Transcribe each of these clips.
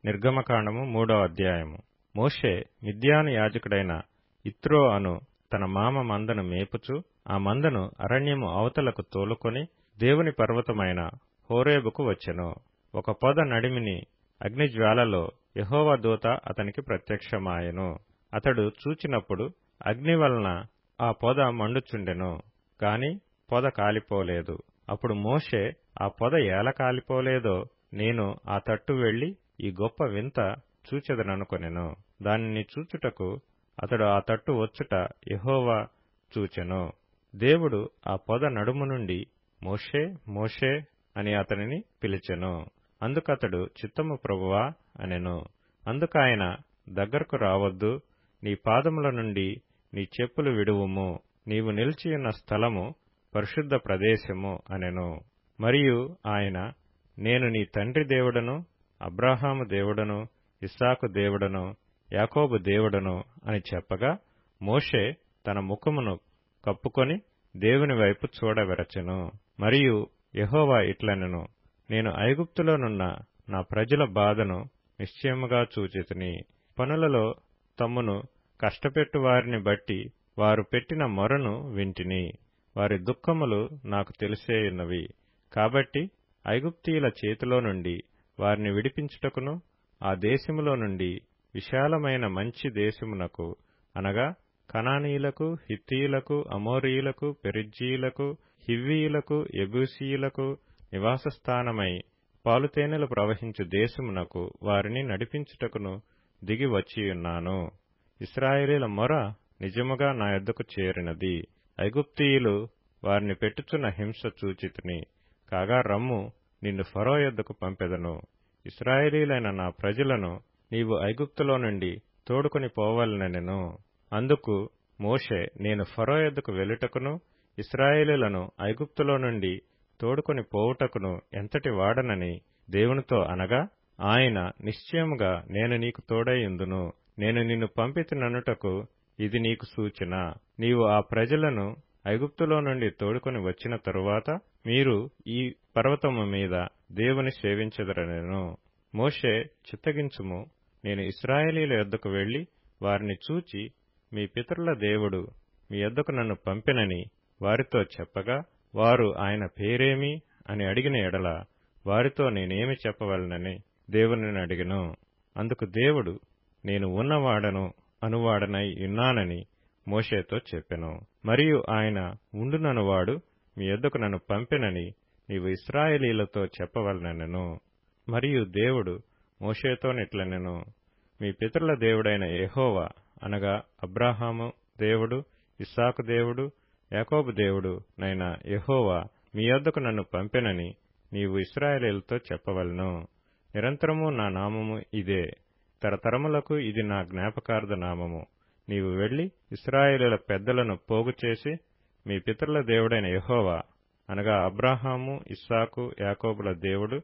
నిర్గమకాండము 3వ అధ్యాయము. మోషే మిద్యాను యాజకుడైన యిత్రో అను తన మామ మందను మేపుచు ఆ మందను అరణ్యము అవతలకు తోలుకొని దేవుని పర్వతమైన హోరేబుకు వచ్చెను. ఒక పొద నడిమిని అగ్నిజ్వాలలో యెహోవా దూత అతనికి ప్రత్యక్షమాయెను. అతడు చూచినప్పుడు అగ్ని వలన ఆ పొద మండుచుండెను, కాని పొద కాలిపోలేదు. అప్పుడు మోషే ఆ పొద ఏల కాలిపోలేదో నేను ఆ తట్టు వెళ్లి ఈ గొప్ప వింత చూచెదననుకొనెను. దానిని చూచుటకు అతడు ఆ తట్టు వచ్చుట యెహోవా చూచెను. దేవుడు ఆ పొద నడుము నుండి మోషే మోషే అని అతనిని పిలిచెను. అందుకతడు చిత్తము ప్రభువా అనెను. అందుకాయన దగ్గరకు రావద్దు, నీ పాదముల నుండి నీ చెప్పులు విడువుము, నీవు నిలిచియున్న స్థలము పరిశుద్ధ ప్రదేశము అనెను. మరియు ఆయన, నేను నీ తండ్రి దేవుడను, అబ్రాహాము దేవుడను, ఇస్సాకు దేవుడను, యాకోబు దేవుడను అని చెప్పగా మోషే తన ముఖమును కప్పుకొని దేవుని వైపు చూడవెరచెను. మరియు యెహోవా ఇట్లనెను, నేను ఐగుప్తులోనున్న నా ప్రజల బాధను నిశ్చయముగా చూచితిని. పనులలో తమ్మును కష్టపెట్టు వారిని బట్టి వారు పెట్టిన మొరను వింటిని. వారి దుఃఖములు నాకు తెలిసేయున్నవి. కాబట్టి ఐగుప్తీయుల చేతిలో నుండి వారిని విడిపించుటకును ఆ దేశములో నుండి విశాలమైన మంచి దేశమునకు, అనగా కనానీయులకు, హిత్తీయులకు, అమోరీయులకు, పెరిజ్జీయులకు, హివ్వీయులకు, యెబూసీయులకు నివాసస్థానమై పాలుతేనెలు ప్రవహించు దేశమునకు వారిని నడిపించుటకును దిగి వచ్చియున్నాను. ఇశ్రాయేలీల మొర నిజముగా నా యొద్దకు చేరినది. ఐగుప్తీయులు వారిని పెట్టుచున్న హింస చూచితిని. కాగా రమ్ము, నిన్ను ఫరో యొద్దకు పంపెదను. ఇశ్రాయేలీలైన నా ప్రజలను నీవు ఐగుప్తులో నుండి తోడుకొని పోవలనెను. అందుకు మోషే, నేను ఫరో యొద్దకు వెళ్ళుటకును ఇశ్రాయేలీలను ఐగుప్తులో నుండి తోడుకొని పోవుటకును ఎంతటి వాడనని దేవునితో అనగా, ఆయన, నిశ్చయముగా నేను నీకు తోడైయుందును, నేను నిన్ను పంపితిననుటకు ఇది నీకు సూచన. నీవు ఆ ప్రజలను ఐగుప్తులో నుండి తోడుకొని వచ్చిన తరువాత మీరు ఈ పర్వతము మీద దేవుని సేవించెదరనెను. మోషే, చిత్తగించుము, నేను ఇశ్రాయేలీల యొద్దకు వెళ్లి వారిని చూచి మీ పితరుల దేవుడు మీ యొద్దకు నన్ను పంపెనని వారితో చెప్పగా, వారు ఆయన పేరేమి అని అడిగిన ఎడల వారితో నేనేమి చెప్పవలనని దేవునిని అడిగెను. అందుకు దేవుడు, నేను ఉన్నవాడను అనువాడనై ఉన్నానని మోషేతో చెప్పెను. మరియు ఆయన, ఉండుననువాడు మీ యొద్దకు నన్ను పంపెనని నీవు ఇశ్రాయేలీలతో చెప్పవలనెను. మరియు దేవుడు మోషేతోనిట్లనెను, మీ పితరుల దేవుడైన యెహోవా, అనగా అబ్రాహాము దేవుడు, ఇస్సాకు దేవుడు, యాకోబు దేవుడు నైన యెహోవా మీ యొద్దకు నన్ను పంపెనని నీవు ఇశ్రాయేలీలతో చెప్పవలెను. నిరంతరము నా నామము ఇదే, తరతరములకు ఇది నా జ్ఞాపకార్థ నామము. నీవు వెళ్లి ఇశ్రాయేలీల పెద్దలను పోగు చేసి, మీ పితరుల దేవుడైన యెహోవా, అనగా అబ్రాహాము, ఇస్సాకు, యాకోబుల దేవుడు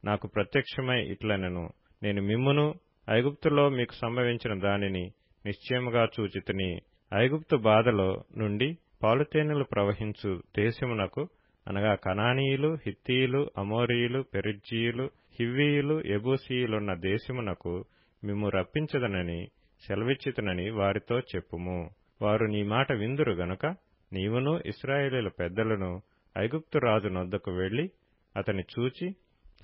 నాకు ప్రత్యక్షమై ఇట్లనెను, నేను మిమ్మును ఐగుప్తులో మీకు సంభవించిన దానిని నిశ్చయముగా చూచితిని. ఐగుప్తు బాధలో నుండి పాలుతేనెలు ప్రవహించు దేశమునకు, అనగా కనానీయులు, హిత్తీయులు, అమోరీయులు, పెరిజ్జీయులు, హివ్వీయులు, యెబూసీయులున్న దేశమునకు మిమ్ము రప్పించదనని సెలవిచ్చితినని వారితో చెప్పుము. వారు నీ మాట విందురు గనుక నీవును ఇశ్రాయేలీల పెద్దలను ఐగుప్తు రాజు నొద్దకు వెళ్లి అతని చూచి,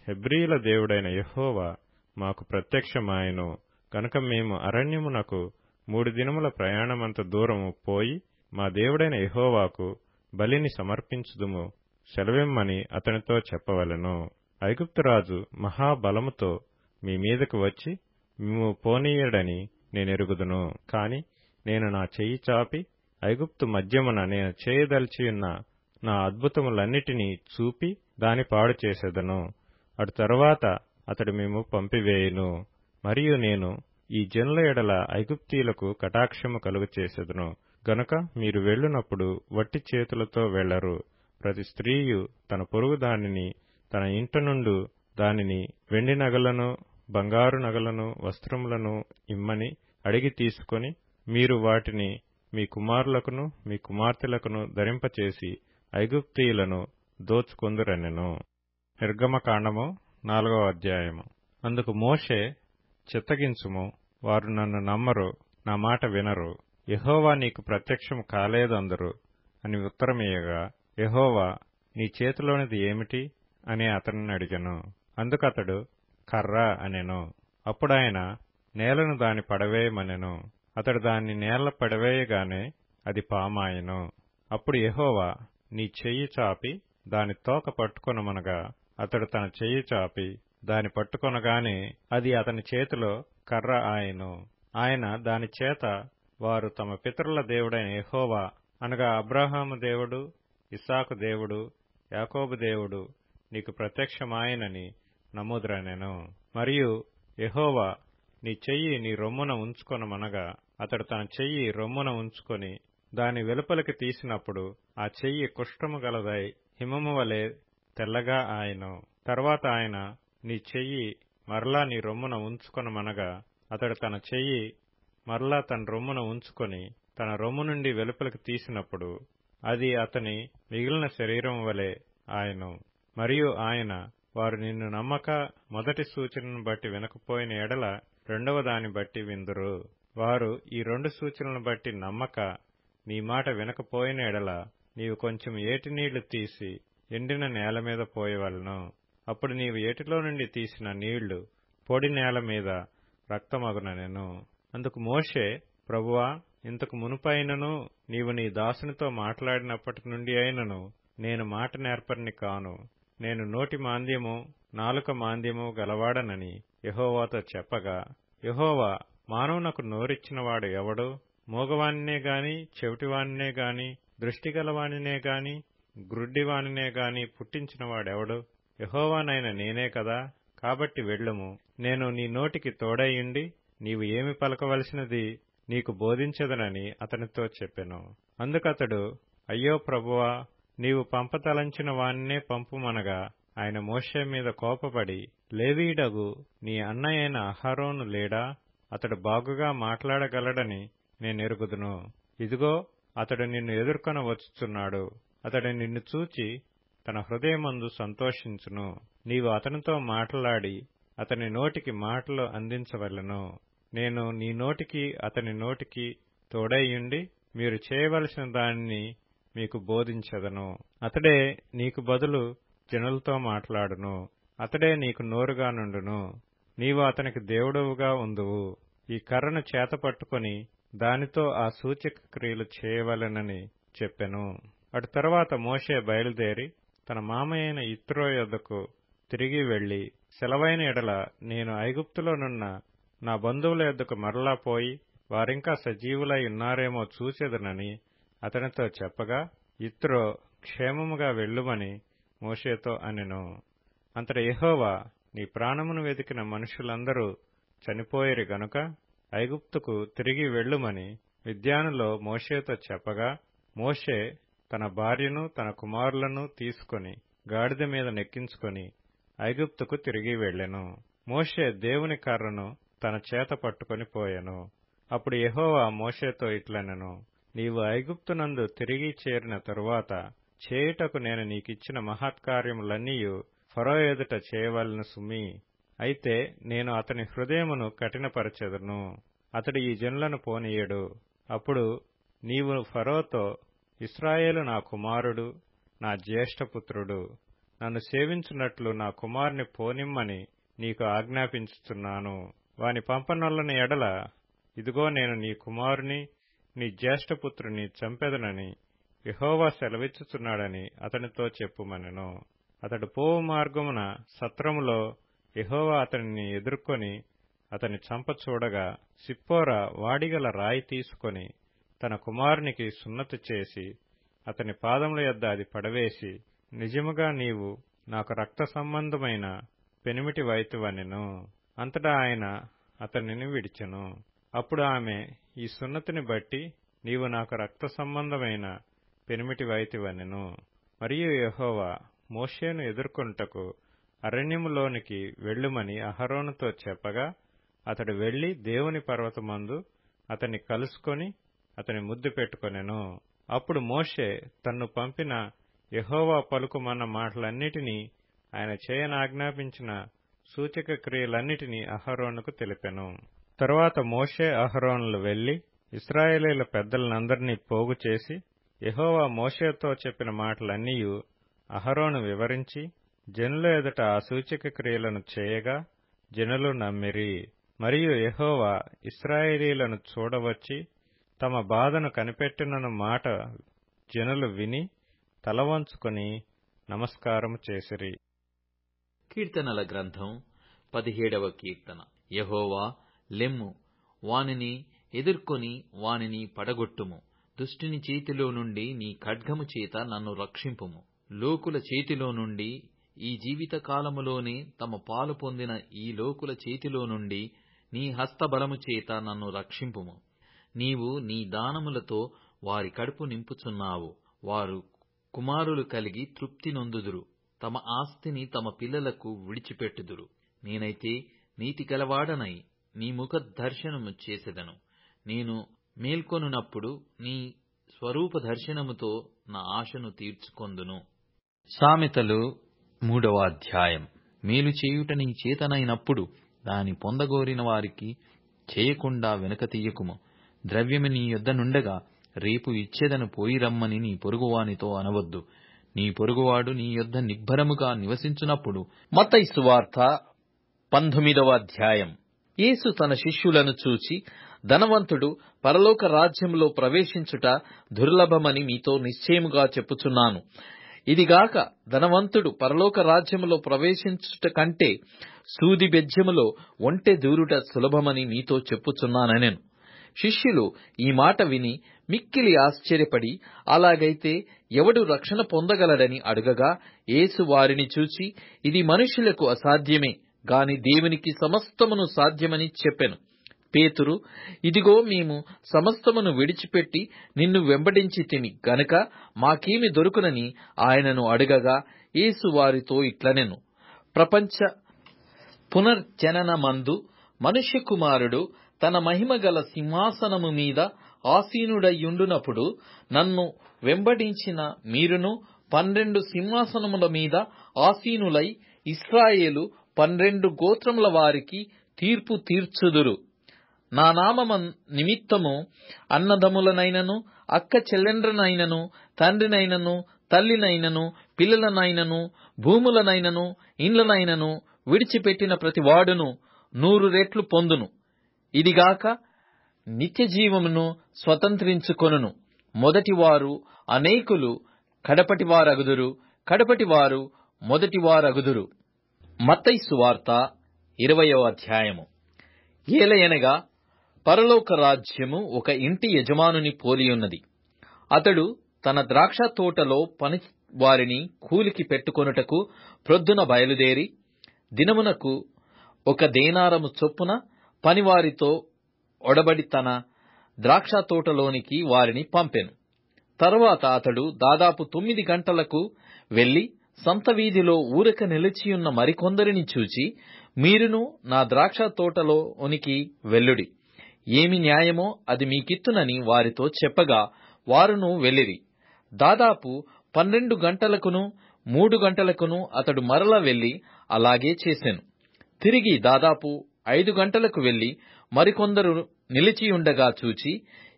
హెబ్రీయుల దేవుడైన యెహోవా మాకు ప్రత్యక్షమాయెను గనుక మేము అరణ్యమునకు 3 దినముల ప్రయాణమంత దూరము పోయి మా దేవుడైన యెహోవాకు బలిని సమర్పించుదుము సెలవిమ్మని అతనితో చెప్పవలెను. ఐగుప్తురాజు మహాబలముతో మీ మీదకు వచ్చి మిమ్ము పోనీయడని నేనెరుగుదును. కాని నేను నా చెయ్యి చాపి ఐగుప్తు మధ్యమున నేను చేయదలిచియున్న నా అద్భుతములన్నిటినీ చూపి దాని పాడు చేసేదను. అటు తరువాత అతడు మిమ్ము పంపివేయును. మరియు నేను ఈ జనుల ఎడల ఐగుప్తీయులకు కటాక్షము కలుగు చేసేదను గనుక మీరు వెళ్ళునప్పుడు వట్టి చేతులతో వెళ్లరు. ప్రతి స్త్రీయు తన పొరుగు దానిని తన ఇంట నుండు దానిని వెండి నగలను, బంగారు నగలను, వస్త్రములను ఇమ్మని అడిగి తీసుకొని మీరు వాటిని మీ కుమారులకును మీ కుమార్తెలకును ధరింపచేసి ఐగుప్తీయులను దోచుకొందురనెను. నిర్గమకాండము 4వ అధ్యాయము. అందుకు మోషే, చిత్తగించుము, వారు నన్ను నమ్మరు, నా మాట వినరు. యెహోవా నీకు ప్రత్యక్షం కాలేదందురు అని ఉత్తరమియ్యగా, యెహోవా, నీ చేతిలోనిది ఏమిటి అని అతనిని అడిగెను. అందుకతడు కర్ర అనెను. అప్పుడాయన నేలను దాని పడవేయమనెను. అతడు దాన్ని నేల పడవేయగానే అది పామాయెను. అప్పుడు యెహోవా, నీ చెయ్యి చాపి దాని తోక పట్టుకొనమనగా, అతడు తన చెయ్యి చాపి దాని పట్టుకొనగానే అది అతని చేతిలో కర్ర ఆయెను. ఆయన దాని చేత, వారు తమ పితరుల దేవుడైన యెహోవా అనగా అబ్రాహాము దేవుడు, ఇస్సాకు దేవుడు, యాకోబు దేవుడు నీకు ప్రత్యక్షమాయెనని నమ్ముదురనెను. మరియు యెహోవా, నీ చెయ్యి నీ రొమ్మున ఉంచుకొనమనగా, అతడు తన చెయ్యి రొమ్మున ఉంచుకొని దాని వెలుపలికి తీసినప్పుడు ఆ చెయ్యి కుష్ఠము గలదై హిమము వలె తెల్లగా ఆయెను. తర్వాత ఆయన, నీ చెయ్యి మరలా నీ రొమ్మున ఉంచుకొనమనగా, అతడు తన చెయ్యి మరలా తన రొమ్మున ఉంచుకొని తన రొమ్ము నుండి వెలుపలికి తీసినప్పుడు అది అతని మిగిలిన శరీరం వలె ఆయెను. మరియు ఆయన, వారు నిన్ను నమ్మక మొదటి సూచనను బట్టి వినకపోయిన ఎడల రెండవ దాన్ని బట్టి విందురు. వారు ఈ 2 సూచనలను బట్టి నమ్మక నీ మాట వినకపోయిన ఎడల నీవు కొంచెం ఏటి నీళ్లు తీసి ఎండిన నేల మీద పోయవలెను. అప్పుడు నీవు ఏటిలో నుండి తీసిన నీళ్లు పొడి నేల మీద రక్తమగుననెను. అందుకు మోషే, ప్రభువా, ఇంతకు మునుపైనను నీవు నీ దాసునితో మాట్లాడినప్పటి నుండి అయినను నేను మాట నేర్పరిని కాను. నేను నోటి మాంద్యము నాలుక మాంద్యము గలవాడనని యెహోవాతో చెప్పగా, యెహోవా, మానవునకు నోరిచ్చినవాడు ఎవడు? మూగవానినే గాని, చెవిటివానినే గాని, దృష్టిగలవానినే గాని, గ్రుడ్డివానినే గాని పుట్టించినవాడెవడు? యెహోవానైన నేనే కదా. కాబట్టి వెళ్ళుము, నేను నీ నోటికి తోడైయుండి నీవు ఏమి పలకవలసినది నీకు బోధించదనని అతనితో చెప్పెను. అందుకతడు, అయ్యో ప్రభువా, నీవు పంపతలంచిన వానినే పంపుమనగా, ఆయన మోషే మీద కోపపడి, లేవీయుడగు నీ అన్నయైన అహరోను లేడా? అతడు బాగుగా మాట్లాడగలడని నేనెరుగుదును. ఇదిగో, అతడు నిన్ను ఎదుర్కొన వచ్చుచున్నాడు. అతడు నిన్ను చూచి తన హృదయమందు సంతోషించును. నీవు అతనితో మాట్లాడి అతని నోటికి మాటలు అందించవలెను. నేను నీ నోటికి అతని నోటికి తోడైయుండి మీరు చేయవలసిన దానిని మీకు బోధించెదను. అతడే నీకు బదులు జనులతో మాట్లాడును. అతడే నీకు నోరుగా నుండును. నీవు అతనికి దేవుడవుగా ఉందువు. ఈ కర్రను చేతపట్టుకొని దానితో ఆ సూచక క్రియలు చేయవలెనని చెప్పెను. అటు తరువాత మోషే బయలుదేరి తన మామయ్యైన యిత్రో యొద్దకు తిరిగి వెళ్లి, సెలవైన ఎడల నేను ఐగుప్తులోనున్న నా బంధువుల యొద్దకు మరలా పోయి వారింకా సజీవులై ఉన్నారేమో చూచెదనని అతనితో చెప్పగా, యిత్రో క్షేమముగా వెళ్ళుమని మోషేతో అనెను. అంతట యెహోవా, నీ ప్రాణమును వెదికిన మనుషులందరూ చనిపోయిరి గనుక ఐగుప్తుకు తిరిగి వెళ్ళుమని మిద్యానులో మోషేతో చెప్పగా, మోషే తన భార్యను తన కుమారులను తీసుకొని గాడిద మీద నెక్కించుకొని ఐగుప్తుకు తిరిగి వెళ్ళెను. మోషే దేవుని కర్రను తన చేత పట్టుకొని పోయెను. అప్పుడు యెహోవా మోషేతో ఇట్లనెను, నీవు ఐగుప్తునందు తిరిగి చేరిన తరువాత చేయుటకు నేను నీకిచ్చిన మహత్కార్యములన్నీయు ఫరో ఎదుట చేయవలెను సుమీ. అయితే నేను అతని హృదయమును కఠినపరచెదను, అతడు ఈ జనులను పోనీయడు. అప్పుడు నీవు ఫరోతో, ఇశ్రాయేలు నా కుమారుడు, నా జ్యేష్ఠపుత్రుడు, నన్ను సేవించున్నట్లు నా కుమారుని పోనిమ్మని నీకు ఆజ్ఞాపించుచున్నాను. వాని పంపనొల్లని ఎడల, ఇదిగో నేను నీ కుమారుని నీ జ్యేష్ఠపుత్రుని చంపెదనని యెహోవా సెలవిచ్చుచున్నాడని అతనితో చెప్పుమనెను. అతడు పోవు మార్గమున సత్రములో యెహోవా అతనిని ఎదుర్కొని అతని చంప చూడగా, సిప్పోరా వాడిగల రాయి తీసుకొని తన కుమారునికి సున్నతి చేసి అతని పాదముల యొద్ద అది పడవేసి, నిజముగా నీవు నాకు రక్త సంబంధమైన పెనిమిటి వైతువనెను. అంతటా ఆయన అతనిని విడిచెను. అప్పుడు ఆమె, ఈ సున్నతిని బట్టి నీవు నాకు రక్త సంబంధమైన పెనిమిటి వైతివనెను. మరియు యెహోవా మోషేను ఎదుర్కొనుటకు అరణ్యములోనికి వెళ్ళుమని అహరోనుతో చెప్పగా, అతడు వెళ్లి దేవుని పర్వతమందు అతన్ని కలుసుకొని అతని ముద్దు పెట్టుకొనెను. అప్పుడు మోషే తన్ను పంపిన యెహోవా పలుకుమన్న మాటలన్నిటినీ ఆయన చేయనాజ్ఞాపించిన సూచక క్రియలన్నిటినీ అహరోనుకు తెలిపెను. తరువాత మోషే అహరోనులు వెళ్లి ఇశ్రాయేలీయుల పెద్దలనందరినీ పోగు చేసి యెహోవా మోషేతో చెప్పిన మాటలన్నీయు అహరోను వివరించి జనుల ఎదుట ఆ సూచక క్రియలను చేయగా జనులు నమ్మిరి. మరియు యెహోవా ఇశ్రాయేలీయులను చూడవచ్చి తమ బాధను కనిపెట్టినను మాట జనులు విని తలవంచుకొని నమస్కారము చేసిరి. కీర్తనల గ్రంథం 17వ కీర్తన. యెహోవా లెమ్ము, వానిని ఎదుర్కొని వానిని పడగొట్టుము. దుష్టుని చేతిలో నుండి నీ ఖడ్గము చేత నన్ను రక్షింపుము. లోకుల చేతిలో నుండి, ఈ జీవితకాలములోనే తమ పాలు పొందిన ఈ లోకుల చేతిలో నుండి నీ హస్తబలము చేత నన్ను రక్షింపుము. నీవు నీ దానములతో వారి కడుపు నింపుచున్నావు. వారు కుమారులు కలిగి తృప్తి నొందుదురు. తమ ఆస్తిని తమ పిల్లలకు విడిచిపెట్టుదురు. నేనైతే నీతి గలవాడనై నీ ముఖ దర్శనము చేసెదను. నేను మేల్కొనున్నప్పుడు నీ స్వరూప దర్శనముతో నా ఆశను తీర్చుకొందును. సామెతలు 3వ అధ్యాయం. మేలు చేయుట నీ చేతనైనప్పుడు దాని పొందగోరిన వారికి చేయకుండా వెనుక తీయకుము. ద్రవ్యము నీ యొద్ద నుండగా రేపు ఇచ్చేదను పోయి రమ్మని నీ పొరుగువానితో అనవద్దు. నీ పొరుగువాడు నీ యొద్ద నిబ్బరముగా నివసించున్నప్పుడు. మత్తయి సువార్త 19వ అధ్యాయం. యేసు తన శిష్యులను చూచి, ధనవంతుడు పరలోక రాజ్యంలో ప్రవేశించుట దుర్లభమని మీతో నిశ్చయముగా చెప్పుచున్నాను. ఇదిగాక ధనవంతుడు పరలోక రాజ్యములో ప్రవేశించుట కంటే సూది బెజ్జములో ఒంటె దూరుట సులభమని మీతో చెప్పుచున్నానెను. శిష్యులు ఈ మాట విని మిక్కిలి ఆశ్చర్యపడి, అలాగైతే ఎవడు రక్షణ పొందగలడని అడుగగా, యేసు వారిని చూచి, ఇది మనుషులకు అసాధ్యమే గాని దేవునికి సమస్తమును సాధ్యమని చెప్పెను. పేతురు, ఇదిగో మేము సమస్తమును విడిచిపెట్టి నిన్ను వెంబడించితిమి గనుక మాకేమి దొరుకునని ఆయనను అడుగగా, యేసు వారితో ఇట్లనెను, ప్రపంచ పునర్జననమందు మనుష్య కుమారుడు తన మహిమగల సింహాసనము మీద ఆసీనుడయ్యుండునప్పుడు నన్ను వెంబడించిన మీరును 12 సింహాసనముల మీద ఆసీనులై ఇశ్రాయేలు 12 గోత్రముల వారికి తీర్పు తీర్చుదురు. నా నామము నిమిత్తము అన్నదమ్ములనైనను అక్క చెల్లెండ్రనైనను తండ్రినైనను తల్లినైనను పిల్లలనైనను భూములనైనను ఇండ్లనైనను విడిచిపెట్టిన ప్రతివాడును 100 రెట్లు పొందును. ఇదిగాక నిత్య జీవమును స్వతంత్రించుకొనును. మొదటివారు అనేకులు కడపటివారగుదురు, కడపటివారు మొదటివారగుదురు. మత్తయి సువార్త 20వ అధ్యాయము. ఏలయనగా పరలోక రాజ్యము ఒక ఇంటి యజమానుని పోలియున్నది. అతడు తన ద్రాక్ష తోటలో పని వారిని కూలికి పెట్టుకొనుటకు ప్రొద్దున బయలుదేరి దినమునకు 1 దేనారము చొప్పున పనివారితో ఒడబడి తన ద్రాక్ష తోటలోనికి వారిని పంపెను. తరువాత అతడు దాదాపు 9 గంటలకు వెళ్లి సంత వీధిలో ఊరక నిలిచియున్న మరికొందరిని చూచి, మీరును నా ద్రాక్ష తోటలోనికి వెళ్ళుడి, ఏమి న్యాయమో అది మీకిత్తునని వారితో చెప్పగా వారును వెళ్ళిరి. దాదాపు 12 గంటలకును 3 గంటలకును అతడు మరల వెళ్లి అలాగే చేసెను. తిరిగి దాదాపు 5 గంటలకు వెళ్లి మరికొందరు నిలిచియుండగా చూచి,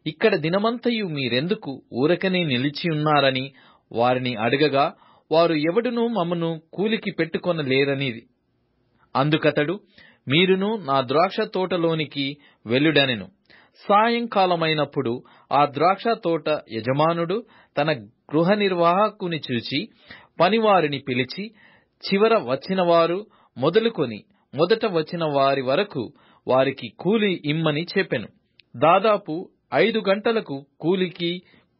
ఇక్కడ దినమంతయు మీరెందుకు ఊరకనే నిలిచియున్నారని వారిని అడగగా, వారు ఎవడునూ మమ్మను కూలికి పెట్టుకొనలేరని. అందుకతడు, మీరును నా ద్రాక్ష తోటలోనికి వెళ్ళుడనెను. సాయంకాలమైనప్పుడు ఆ ద్రాక్ష తోట యజమానుడు తన గృహ నిర్వాహకుని చూచి పనివారిని పిలిచి, చివర వచ్చినవారు మొదలుకొని మొదట వచ్చిన వారి వరకు వారికి కూలి ఇమ్మని చెప్పెను. దాదాపు 5 గంటలకు కూలికి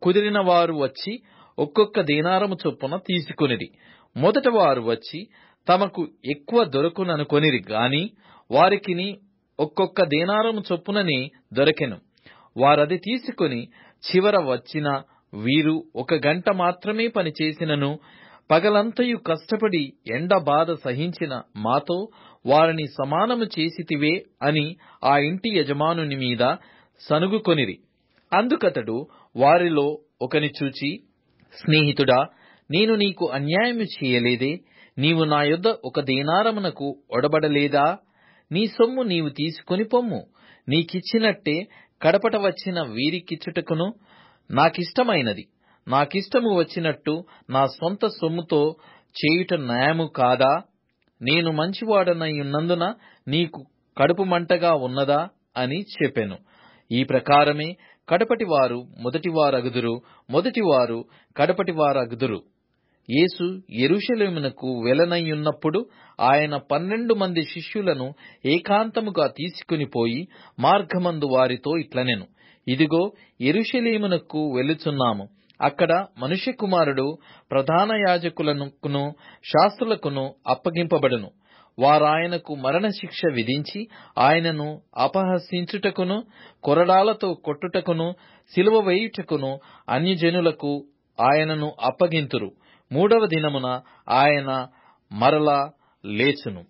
కుదిరిన వారు వచ్చి ఒక్కొక్క దేనారము చొప్పున తీసుకొనిరి. మొదట వారు వచ్చి తమకు ఎక్కువ దొరకుననుకొనిరి గాని వారికిని ఒక్కొక్క దేనారము చొప్పుననే దొరకెను. వారది తీసుకొని, చివర వచ్చిన వీరు 1 గంట మాత్రమే పనిచేసినను పగలంతయు కష్టపడి ఎండ బాధ సహించిన మాతో వారిని సమానము చేసితివే అని ఆ ఇంటి యజమానుని మీద సనుగుకొనిరి. అందుకతడు వారిలో ఒకని చూచి, స్నేహితుడా, నేను నీకు అన్యాయము చేయలేదే, నీవు నా యొద్ద 1 దేనారమునకు ఒడబడలేదా? నీ సొమ్ము నీవు తీసుకొని పొమ్ము. నీకిచ్చినట్టే కడపట వచ్చిన వీరికిచ్చుటకును నాకిష్టమైనది. నాకిష్టము వచ్చినట్టు నా సొంత సొమ్ముతో చేయుట న్యాయము కాదా? నేను మంచివాడనైయున్నందున నీకు కడుపు మంటగా ఉన్నదా అని చెప్పెను. ఈ ప్రకారమే కడపటివారు మొదటివారగుదురు, మొదటివారు కడపటివారగుదురు. యేసు యెరూషలేమునకు వెళ్లనయ్యున్నప్పుడు ఆయన 12 మంది శిష్యులను ఏకాంతముగా తీసుకుని పోయి మార్గమందు వారితో ఇట్లనెను, ఇదిగో యెరూషలేమునకు వెళ్ళుచున్నాము. అక్కడ మనుష్య కుమారుడు ప్రధాన యాజకులకును శాస్త్రులకును అప్పగింపబడును. వారాయనకు మరణశిక్ష విధించి ఆయనను అపహసించుటకును, కొరడాలతో కొట్టుటకును, సిలువ వేయుటకును అన్యజనులకు ఆయనను అప్పగింతురు. 3వ దినమున ఆయన మరలా లేచును.